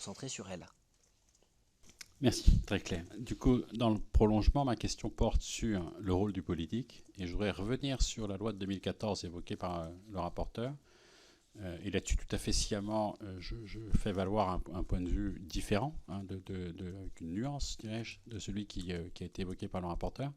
concentrer sur elle. Merci, très clair. Du coup, dans le prolongement, ma question porte sur le rôle du politique et je voudrais revenir sur la loi de 2014 évoquée par le rapporteur. Et là-dessus, tout à fait sciemment, je fais valoir un point de vue différent, hein, avec une nuance, dirais-je, de celui qui a été évoqué par le rapporteur.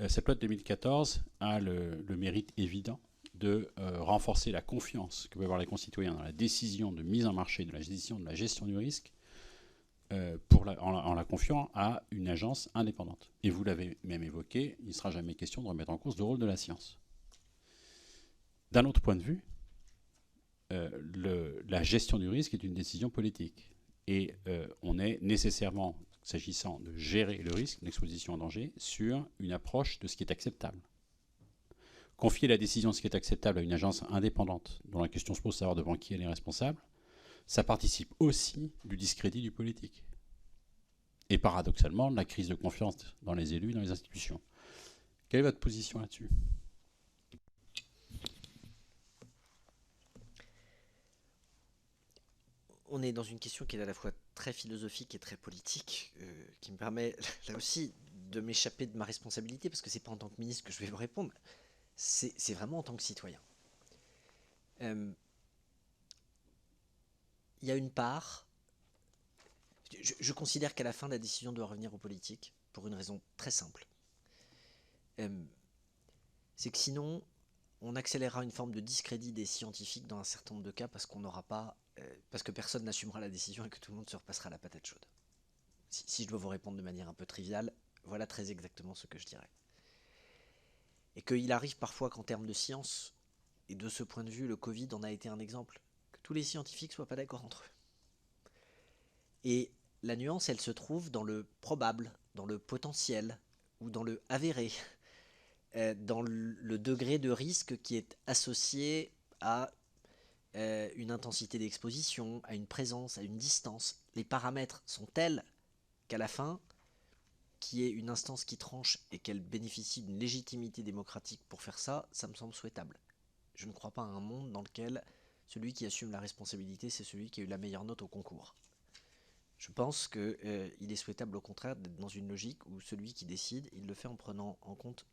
Cette loi de 2014 a le mérite évident de renforcer la confiance que peuvent avoir les concitoyens dans la décision de mise en marché, de la gestion du risque, en la confiant à une agence indépendante. Et vous l'avez même évoqué, il ne sera jamais question de remettre en cause le rôle de la science. D'un autre point de vue, la gestion du risque est une décision politique. Et on est nécessairement, s'agissant de gérer le risque, l'exposition en danger, sur une approche de ce qui est acceptable. Confier la décision de ce qui est acceptable à une agence indépendante, dont la question se pose de savoir devant qui elle est responsable, ça participe aussi du discrédit du politique. Et paradoxalement, de la crise de confiance dans les élus et dans les institutions. Quelle est votre position là-dessus ? On est dans une question qui est à la fois très philosophique et très politique, qui me permet là aussi de m'échapper de ma responsabilité, parce que c'est pas en tant que ministre que je vais vous répondre, c'est vraiment en tant que citoyen. Il y a une part, je considère qu'à la fin, la décision doit revenir aux politiques, pour une raison très simple. C'est que sinon, on accélérera une forme de discrédit des scientifiques dans un certain nombre de cas, parce qu'on n'aura pas, parce que personne n'assumera la décision et que tout le monde se repassera la patate chaude. Si je dois vous répondre de manière un peu triviale, voilà très exactement ce que je dirais. Et qu'il arrive parfois qu'en termes de science, et de ce point de vue, le Covid en a été un exemple, que tous les scientifiques ne soient pas d'accord entre eux. Et la nuance, elle se trouve dans le probable, dans le potentiel, ou dans le avéré, dans le degré de risque qui est associé à une intensité d'exposition, à une présence, à une distance. Les paramètres sont tels qu'à la fin, qu'il y ait une instance qui tranche et qu'elle bénéficie d'une légitimité démocratique pour faire ça, ça me semble souhaitable. Je ne crois pas à un monde dans lequel celui qui assume la responsabilité, c'est celui qui a eu la meilleure note au concours. Je pense qu'il est souhaitable au contraire d'être dans une logique où celui qui décide, il le fait en prenant en compte